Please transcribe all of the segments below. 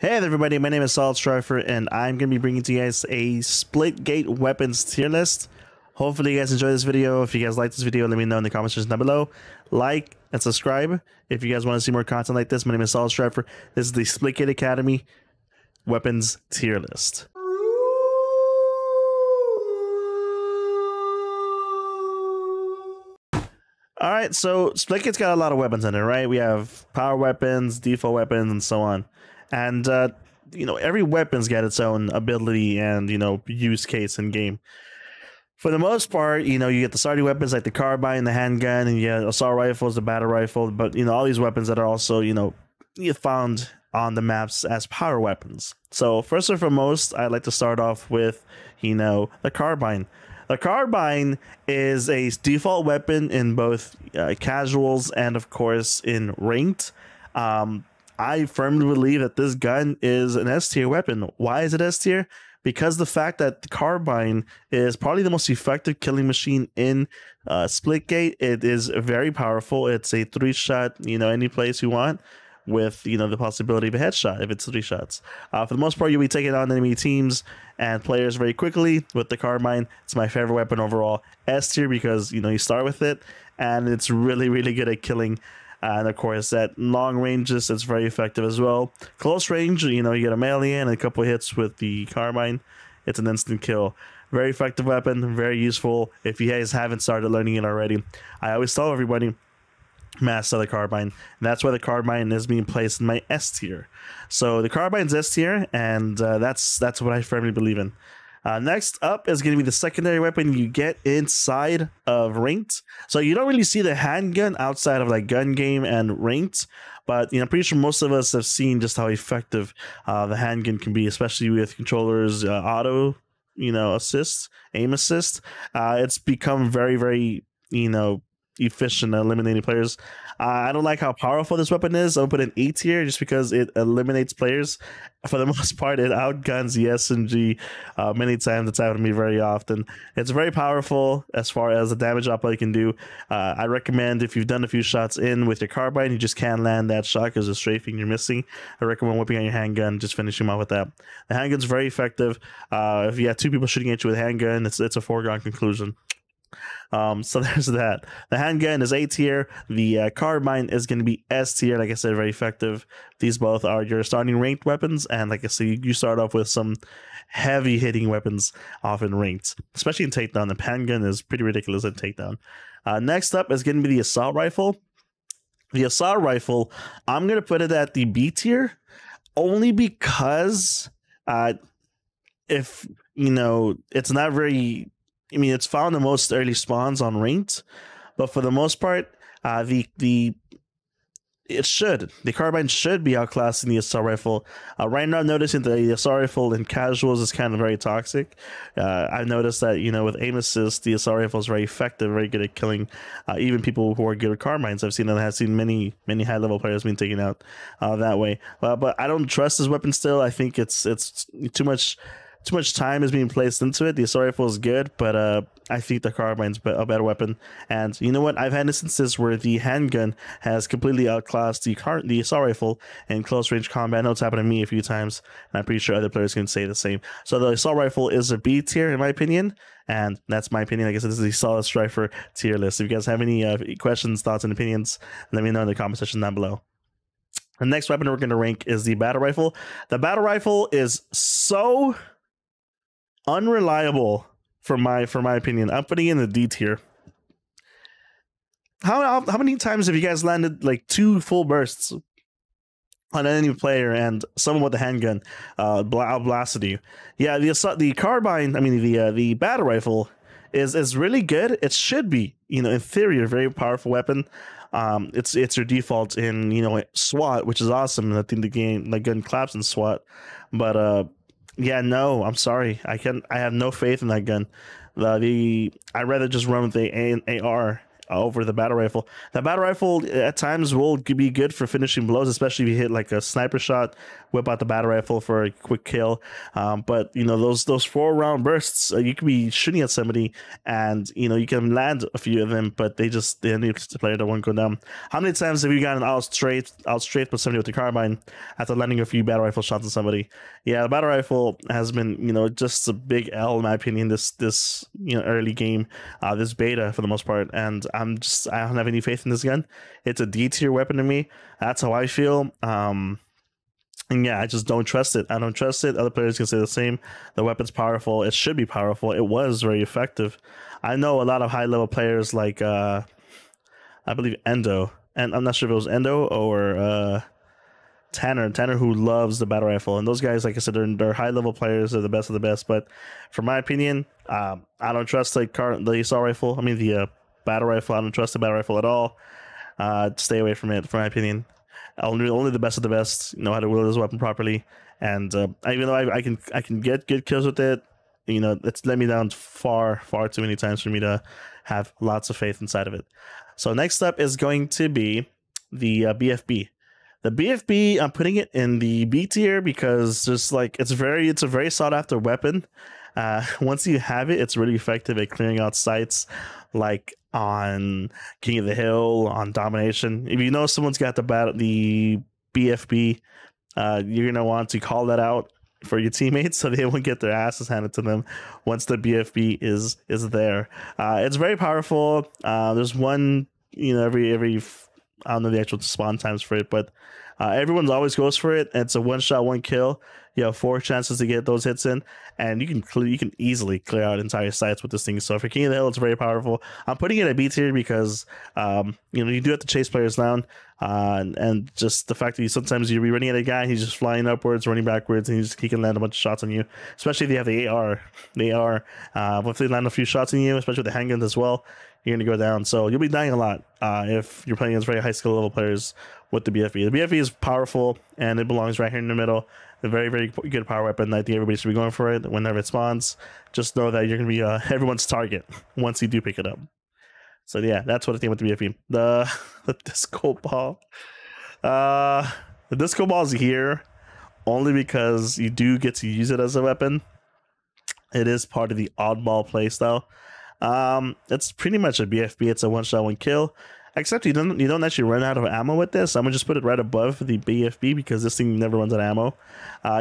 Hey there everybody, my name is Strifer and I'm going to be bringing to you guys a Splitgate weapons tier list. Hopefully you guys enjoy this video. If you guys like this video, let me know in the comment section down below. Like and subscribe if you guys want to see more content like this. My name is Strifer. This is the Splitgate Academy weapons tier list. Alright, so Splitgate's got a lot of weapons in it, right? We have power weapons, default weapons, and so on. And, you know, every weapon's got its own ability and, you know, use case in game. For the most part, you know, you get the starting weapons like the Carbine, the Handgun, and you get assault rifles, the battle rifle, but, you know, all these weapons that are also, you know, found on the maps as power weapons. So, first and foremost, I'd like to start off with, you know, the Carbine. The Carbine is a default weapon in both casuals and, of course, in ranked. I firmly believe that this gun is an S tier weapon. Why is it S tier? Because the fact that the Carbine is probably the most effective killing machine in Splitgate. It is very powerful. It's a 3-shot, you know, any place you want, with, you know, the possibility of a headshot if it's 3 shots. For the most part, you'll be taking on enemy teams and players very quickly with the Carbine. It's my favorite weapon overall. S tier because, you know, you start with it and it's really, really good at killing. And of course, at long ranges, it's very effective as well. Close range, you know, you get a melee and a couple hits with the Carbine. It's an instant kill. Very effective weapon, very useful. If you guys haven't started learning it already, I always tell everybody, master the Carbine. And that's why the Carbine is being placed in my S tier. So the Carbine's S tier, and that's what I firmly believe in. Next up is going to be the secondary weapon you get inside of ranked. So you don't really see the handgun outside of like gun game and ranked, but you know, I'm pretty sure most of us have seen just how effective the handgun can be, especially with controllers auto, you know, assist, aim assist. It's become very, very, you know, efficient at eliminating players. I don't like how powerful this weapon is. I'll put an A tier just because it eliminates players. For the most part, it outguns the SMG many times. It's happened to me very often. It's very powerful as far as the damage output you can do. I recommend if you've done a few shots in with your Carbine, you just can't land that shot because of strafing you're missing. I recommend whipping on your handgun, just finishing them off with that. The handgun's very effective. If you have 2 people shooting at you with a handgun, it's a foregone conclusion. So there's that. The handgun is A tier. The Carbine is going to be S tier. Like I said, very effective. These both are your starting ranked weapons, and like I said, you start off with some heavy hitting weapons off in ranked, especially in takedown. The handgun is pretty ridiculous in takedown. Next up is going to be the assault rifle. The assault rifle, I'm going to put it at the B tier, only because if you know, it's not very. I mean, it's found in most early spawns on ranked, but for the most part, the Carbine should be outclassing the assault rifle. Right now, I'm noticing that the assault rifle in casuals is kind of very toxic. I've noticed that, you know, with aim assist, the assault rifle is very effective, very good at killing even people who are good with carbines. I've seen many high level players being taken out that way. But I don't trust this weapon still. I think it's too much time is being placed into it. The assault rifle is good, but I think the Carbine's a better weapon. And you know what? I've had instances where the handgun has completely outclassed the assault rifle in close range combat. I know it's happened to me a few times, and I'm pretty sure other players can say the same. So the assault rifle is a B tier in my opinion, and that's my opinion. Like I said, this is the solid Strifer tier list. If you guys have any questions, thoughts, and opinions, let me know in the comment section down below. The next weapon we're going to rank is the battle rifle. The battle rifle is so unreliable for my opinion. I'm putting it in the D tier. How many times have you guys landed like 2 full bursts on any player and someone with a handgun blasted you? Yeah, the Carbine, I mean the battle rifle is really good. It should be, you know, in theory, a very powerful weapon. It's your default in, you know, SWAT, which is awesome. I think the gun claps in SWAT, but yeah, no, I'm sorry. I have no faith in that gun. I'd rather just run with the AR over the battle rifle. The battle rifle at times will be good for finishing blows, especially if you hit like a sniper shot, whip out the battle rifle for a quick kill. But you know, those 4-round bursts, you could be shooting at somebody and you know you can land a few of them, but they need to play that won't go down. How many times have you gotten out straight with somebody with the carbine after landing a few battle rifle shots on somebody? Yeah, the battle rifle has been, you know, just a big L in my opinion this you know early game, this beta for the most part, and I don't have any faith in this gun. It's a D tier weapon to me. That's how I feel. And yeah, I just don't trust it. I don't trust it. Other players can say the same. The weapon's powerful. It should be powerful. It was very effective. I know a lot of high level players like I believe Endo, and I'm not sure if it was Endo or Tanner who loves the battle rifle, and those guys, like I said, they're high level players. They're the best of the best. But for my opinion, I don't trust the assault rifle. I mean the battle rifle. I don't trust the battle rifle at all. Stay away from it, for my opinion. Only the best of the best know how to wield this weapon properly, and even though I can get good kills with it, you know, it's let me down far too many times for me to have lots of faith inside of it. So next up is going to be the BFB. The BFB, I'm putting it in the B tier because just like it's a very sought after weapon. Once you have it, it's really effective at clearing out sites, like on King of the Hill, on Domination. If you know someone's got the BFB, you're gonna want to call that out for your teammates so they won't get their asses handed to them once the BFB is there. It's very powerful. There's one, you know, every I don't know the actual spawn times for it, but everyone's always goes for it. And it's a one shot, one kill. You have 4 chances to get those hits in, and you can easily clear out entire sites with this thing. So for King of the Hill, it's very powerful. I'm putting it at B tier because you know, you do have to chase players down, and just the fact that sometimes you'll be running at a guy, he's just flying upwards, running backwards, and he can land a bunch of shots on you. Especially if they have the AR. If they land a few shots on you, especially with the handguns as well, you're gonna go down. So you'll be dying a lot if you're playing against very high skill level players with the BFB. The BFB is powerful, and it belongs right here in the middle. A very good power weapon. I think everybody should be going for it whenever it spawns. Just know that you're gonna be everyone's target once you do pick it up. So yeah, that's what I think with the BFB. The disco ball. The disco ball is here only because you do get to use it as a weapon. It is part of the oddball playstyle. It's pretty much a BFB. It's a one shot, one kill. Except you don't actually run out of ammo with this. I'm gonna just put it right above the BFB because this thing never runs out of ammo.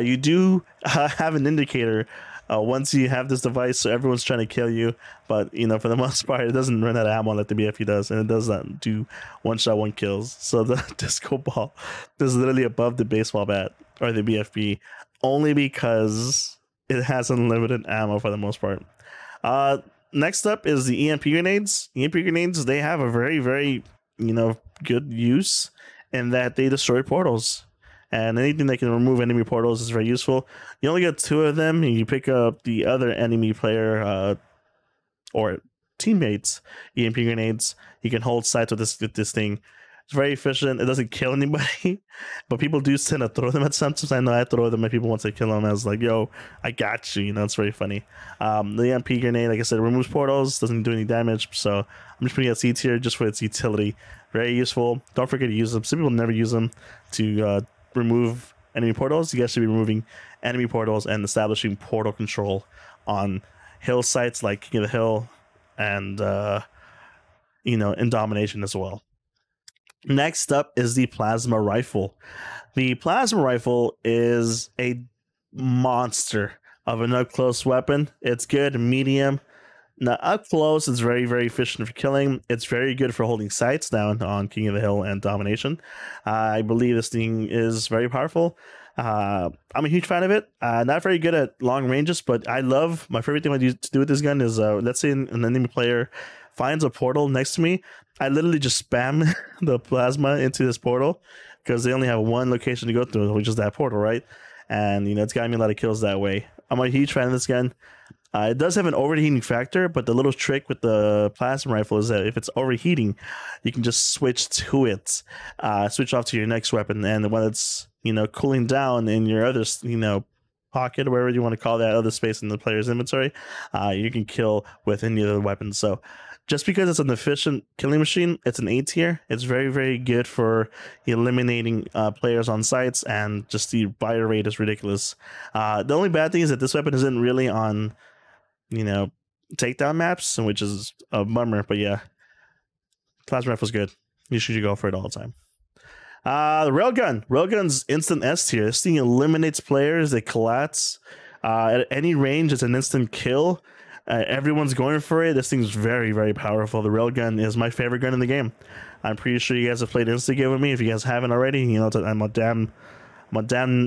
You do have an indicator once you have this device, so everyone's trying to kill you. But you know, for the most part, it doesn't run out of ammo like the BFB does, and it does not do one shot, one kills. So the disco ball is literally above the baseball bat or the BFB, only because it has unlimited ammo for the most part. Next up is the EMP grenades. EMP grenades, they have a very, you know, good use in that they destroy portals. And anything that can remove enemy portals is very useful. You only get 2 of them, and you pick up the other enemy player or teammates' EMP grenades. You can hold sights with this thing. It's very efficient. It doesn't kill anybody, but people do tend to throw them at sometimes. I know I throw them at people once I kill them. I was like, yo, I got you. You know, it's very funny. The EMP grenade, like I said, removes portals, doesn't do any damage. So I'm just putting it at C tier just for its utility. Very useful. Don't forget to use them. Some people never use them to remove enemy portals. You guys should be removing enemy portals and establishing portal control on hill sites like King of the Hill and, you know, in Domination as well. Next up is the plasma rifle. The plasma rifle is a monster of an up close weapon. It's good, medium. Now up close, it's very efficient for killing. It's very good for holding sights down on King of the Hill and Domination. I believe this thing is very powerful. I'm a huge fan of it. Not very good at long ranges, but I love, my favorite thing to do with this gun is let's say an enemy player finds a portal next to me. I literally just spam the plasma into this portal because they only have one location to go through, which is that portal, right? And you know, it's gotten me a lot of kills that way. I'm a huge fan of this gun. It does have an overheating factor, but the little trick with the plasma rifle is that if it's overheating, you can just switch to it, switch off to your next weapon, and when it's, you know, cooling down in your other, you know, pocket or wherever you want to call that other space in the player's inventory, you can kill with any of the weapons. So just because it's an efficient killing machine, it's an A tier. It's very, very good for eliminating players on sites, and just the fire rate is ridiculous. The only bad thing is that this weapon isn't really on, you know, takedown maps, which is a bummer. But yeah, plasma rifle was good. You should go for it all the time. The railgun. Railgun's instant S tier. This thing eliminates players. They collapse. At any range, it's an instant kill. Everyone's going for it. This thing's very, very powerful. The railgun is my favorite gun in the game. I'm pretty sure you guys have played Instigate with me. If you guys haven't already, you know, I'm a damn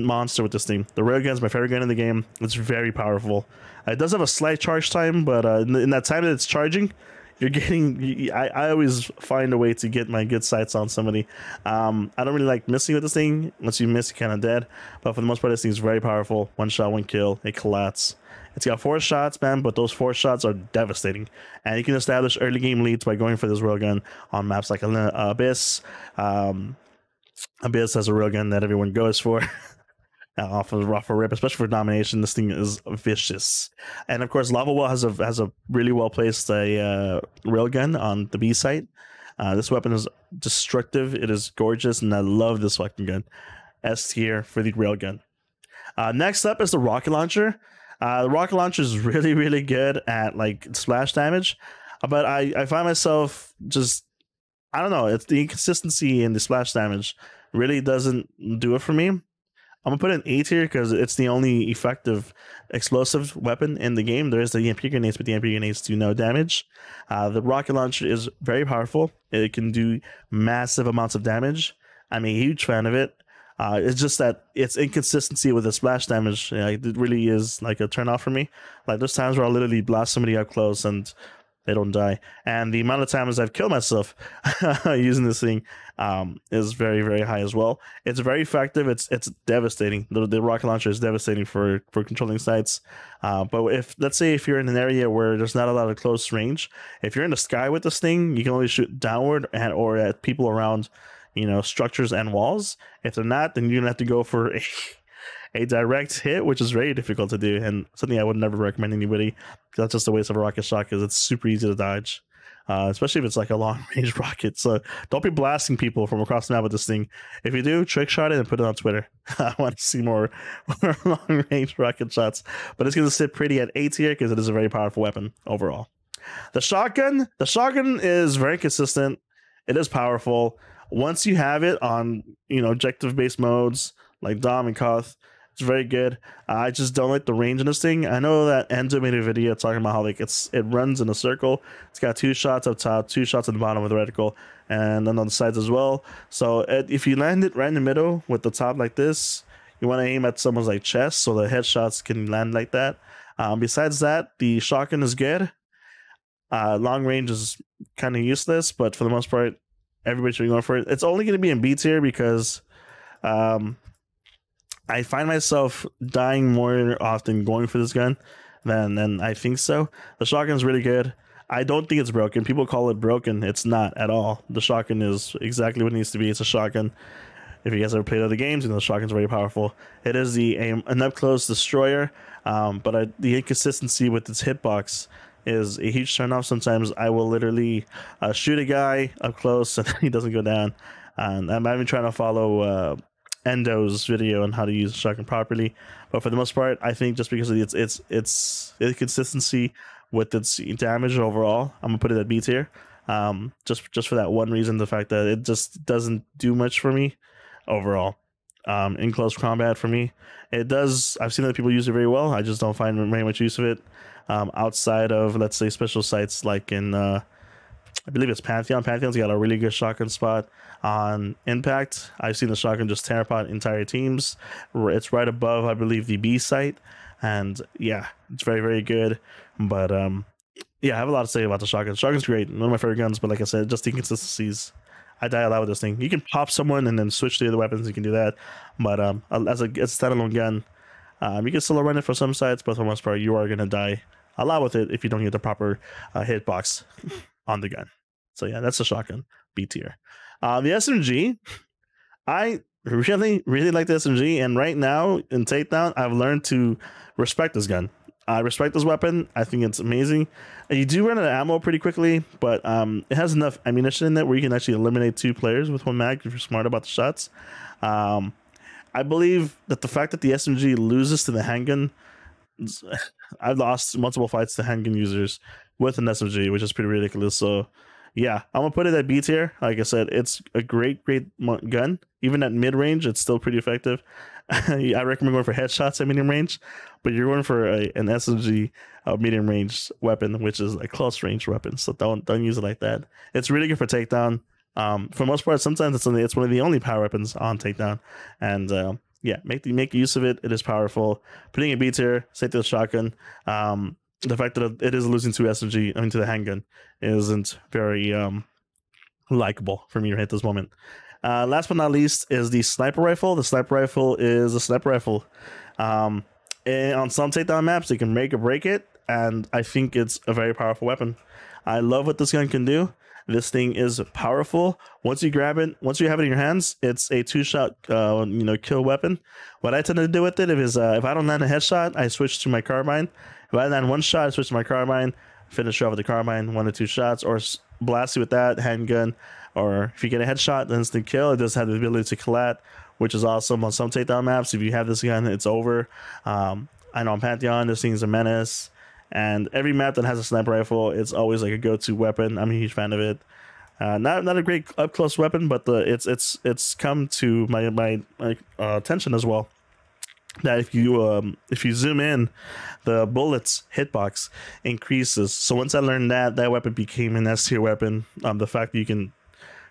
monster with this thing. The railgun is my favorite gun in the game. It's very powerful. It does have a slight charge time, but in that time that it's charging, you're getting. I always find a way to get my good sights on somebody. I don't really like missing with this thing. Once you miss, you're kind of dead. But for the most part, this thing is very powerful. One shot, one kill. It collapses. It's got 4 shots, man, but those 4 shots are devastating. And you can establish early game leads by going for this railgun on maps like Abyss. Abyss has a railgun that everyone goes for. off of rip, especially for domination. This thing is vicious. And of course, Lava Well has a really well placed railgun on the B site. This weapon is destructive. It is gorgeous, and I love this fucking gun. S tier for the railgun. Next up is the rocket launcher. The rocket launcher is really, really good at like splash damage, but I find myself just, I don't know, it's the inconsistency in the splash damage really doesn't do it for me. I'm gonna put it in A tier because it's the only effective explosive weapon in the game. There is the Emp Grenades, but the Emp Grenades do no damage. The rocket launcher is very powerful. It can do massive amounts of damage. I'm a huge fan of it. It's just that its inconsistency with the splash damage, it really is like a turn off for me. Like there's times where I'll literally blast somebody up close and they don't die, and the amount of times I've killed myself using this thing is very, very high as well. It's very effective. It's devastating. The rocket launcher is devastating for controlling sites. But if, let's say, if you're in an area where there's not a lot of close range, if you're in the sky with this thing, you can only shoot downward or at people around, you know, structures and walls. If they're not, then you're gonna have to go for a direct hit, which is very difficult to do, and something I would never recommend anybody. That's just a waste of a rocket shot because it's super easy to dodge, especially if it's like a long range rocket. So don't be blasting people from across the map with this thing. If you do, trick shot it and put it on Twitter. I want to see more long range rocket shots, but it's gonna sit pretty at A tier because it is a very powerful weapon overall. The shotgun is very consistent. It is powerful. Once you have it on, you know, objective based modes like Dom and Koth, it's very good. I just don't like the range in this thing. I know that Enzo made a video talking about how like it runs in a circle. It's got 2 shots up top, 2 shots at the bottom with the reticle, and then on the sides as well. So if you land it right in the middle with the top like this, you want to aim at someone's like chest so the headshots can land like that. Besides that, the shotgun is good. Long range is kind of useless, but for the most part, everybody should be going for it. It's only going to be in B tier because I find myself dying more often going for this gun than I think so. The shotgun is really good. I don't think it's broken. People call it broken. It's not at all. The shotgun is exactly what it needs to be. It's a shotgun. If you guys ever played other games, you know the shotgun's very powerful. It is an up-close destroyer, but the inconsistency with its hitbox is a huge turnoff. Sometimes I will literally shoot a guy up close and he doesn't go down. And I'm even trying to follow Endo's video on how to use a shotgun properly, but for the most part, I think just because of its inconsistency with its damage overall, I'm gonna put it at B tier. Just for that one reason, the fact that it just doesn't do much for me overall. In close combat for me, it does. I've seen other people use it very well. I just don't find very much use of it outside of, let's say, special sites like in I believe it's Pantheon. Pantheon's got a really good shotgun spot on Impact. I've seen the shotgun just tear apart entire teams. It's right above, I believe, the B site, and yeah, it's very, very good. But yeah, I have a lot to say about the shotgun. Shotgun's great, one of my favorite guns, but like I said, just the inconsistencies. I die a lot with this thing. You can pop someone and then switch to the other weapons. You can do that, but as a standalone gun, you can still run it for some sites, but for the most part, you are gonna die a lot with it if you don't get the proper hitbox on the gun. So yeah, that's the shotgun, B tier. The SMG, I really, really like the SMG, and right now in Takedown, I've learned to respect this gun. I respect this weapon. I think it's amazing. You do run out of ammo pretty quickly, but it has enough ammunition in it where you can actually eliminate 2 players with 1 mag if you're smart about the shots. I believe that the fact that the SMG loses to the handgun, I've lost multiple fights to handgun users with an SMG, which is pretty ridiculous. So yeah, I'm gonna put it at B tier. Like I said, it's a great gun. Even at mid range, it's still pretty effective. I recommend going for headshots at medium range, but you're going for an SMG medium range weapon, which is a close range weapon. So don't use it like that. It's really good for takedown. For most part, sometimes it's one of the only power weapons on takedown, and yeah, make use of it. It is powerful. Putting a B tier, say to the shotgun. The fact that it is losing to SMG, to the handgun, isn't very likable for me right at this moment. Last but not least is the sniper rifle. The sniper rifle is a sniper rifle. And on some takedown maps, you can make or break it, and I think it's a very powerful weapon. I love what this gun can do. This thing is powerful. Once you grab it, once you have it in your hands, it's a 2-shot, kill weapon. What I tend to do with it is, if I don't land a headshot, I switch to my carbine. If I land 1 shot, I switch to my carbine, finish off with the carbine, 1 or 2 shots, or blast you with that handgun. Or if you get a headshot, then instant kill. It does have the ability to collat, which is awesome on some takedown maps. If you have this gun, it's over. I know on Pantheon, this thing is a menace. And every map that has a sniper rifle, it's always like a go-to weapon. I'm a huge fan of it. Not a great up-close weapon, but it's come to my attention as well. That if you zoom in, the bullets hitbox increases. So once I learned that weapon became an S tier weapon. The fact that you can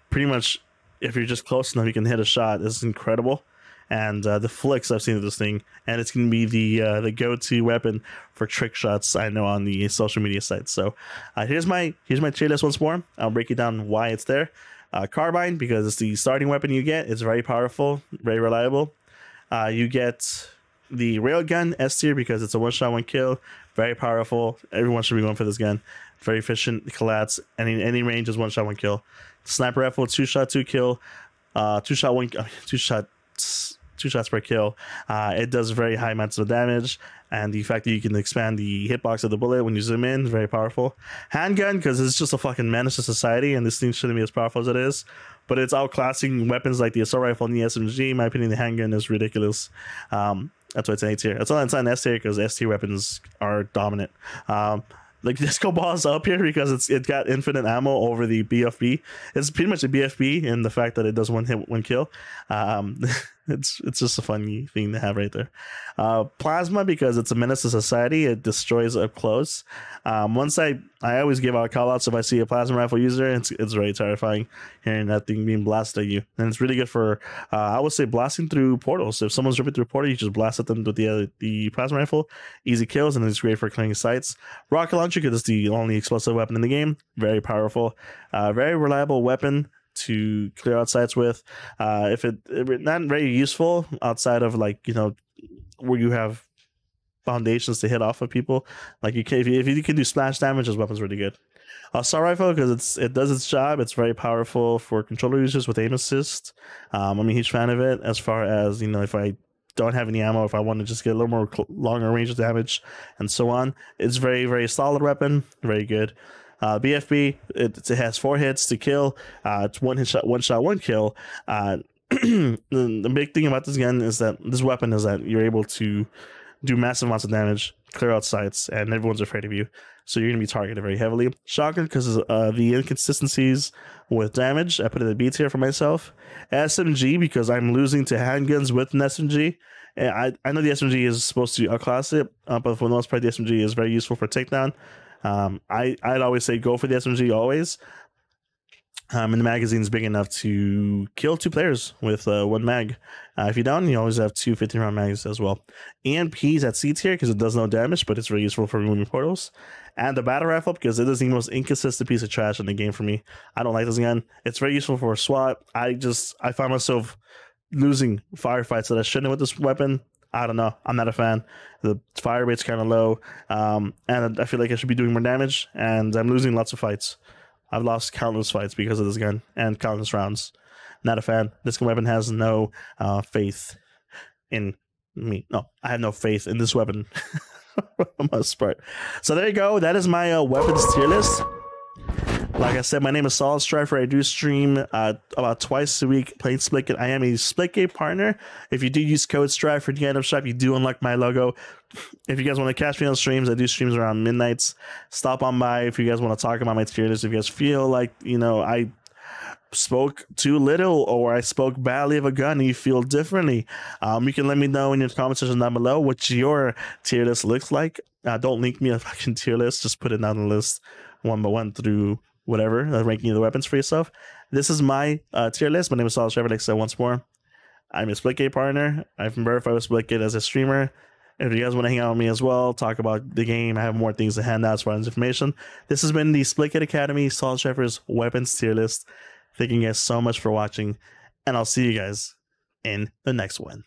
pretty much, if you're just close enough, you can hit a shot is incredible. And the flicks I've seen of this thing, and it's gonna be the go-to weapon for trick shots, I know, on the social media sites. So here's my tier list once more. I'll break it down why it's there. Carbine, because it's the starting weapon you get. It's very powerful, very reliable. You get the Railgun, S tier, because it's a 1-shot 1-kill, very powerful. Everyone should be going for this gun. Very efficient, collats, any range is 1-shot 1-kill. Sniper rifle, 2-shot 2-kill, 2 shots per kill. It does very high amounts of damage, and the fact that you can expand the hitbox of the bullet when you zoom in is very powerful. Handgun, because it's just a fucking menace to society, and this thing shouldn't be as powerful as it is, but it's outclassing weapons like the assault rifle and the SMG. In my opinion, the handgun is ridiculous. That's why it's an A tier. It's not an S tier, because S tier weapons are dominant. Like disco ball is up here because it got infinite ammo over the BFB. It's pretty much a BFB in the fact that it does 1 hit 1 kill. It's just a funny thing to have right there. Plasma, because it's a menace to society. It destroys up close. Once I always give out call outs if I see a plasma rifle user. It's very terrifying hearing that thing being blasted at you, and it's really good for I would say blasting through portals. If someone's ripping through a portal, you just blast at them with the plasma rifle. Easy kills, and it's great for clearing sites. Rocket launcher, because it's the only explosive weapon in the game. Very powerful, very reliable weapon to clear out sites with. If it not very useful outside of, like, where you have foundations to hit off of people. Like if you can do splash damage, this weapon's really good. Assault rifle, because it does its job. It's very powerful for controller users with aim assist. I'm a huge fan of it. As far as if I don't have any ammo, if I want to just get a little more longer range of damage and so on, it's very, very solid weapon. Very good. BFB, it has 4 hits to kill. It's 1 shot 1 kill. The big thing about this gun is that this weapon is that you're able to do massive amounts of damage, clear out sites, and everyone's afraid of you. So you're going to be targeted very heavily. Shotgun, because of the inconsistencies with damage, I put it at B tier for myself. SMG, because I'm losing to handguns with an SMG. And I know the SMG is supposed to outclass it, but for the most part, the SMG is very useful for takedown. I'd always say go for the SMG always. And the magazine's big enough to kill 2 players with 1 mag. If you don't, you always have 2 15-round mags as well. EMP's at C tier because it does no damage, but it's very useful for removing portals. And the battle rifle, because it is the most inconsistent piece of trash in the game for me. I don't like this gun. It's very useful for a SWAT. I find myself losing firefights that I shouldn't with this weapon. I don't know. I'm not a fan. The fire rate's kind of low, and I feel like I should be doing more damage, and I'm losing lots of fights. I've lost countless fights because of this gun and countless rounds. Not a fan. This weapon has no faith in me. No, I have no faith in this weapon. for the most part. So there you go. That is my weapons tier list. Like I said, my name is Solid Strifer. I do stream about twice a week playing Splitgate. I am a Splitgate partner. If you do use code Strifer at the end of shop, you do unlock my logo. If you guys want to catch me on streams, I do streams around midnights. Stop on by if you guys want to talk about my tier list. If you guys feel like, you know, I spoke too little or I spoke badly of a gun and you feel differently, you can let me know in your comment section down below what your tier list looks like. Don't link me a fucking tier list. Just put it down the list one by one through whatever, ranking of the weapons for yourself. This is my tier list. My name is Solid Strifer. Like I said once more, I'm a Splitgate partner. I've been verified with Splitgate as a streamer. If you guys want to hang out with me as well, talk about the game, I have more things to hand out as far as information. This has been the Splitgate Academy Solid Strifer's weapons tier list. Thank you guys so much for watching, and I'll see you guys in the next one.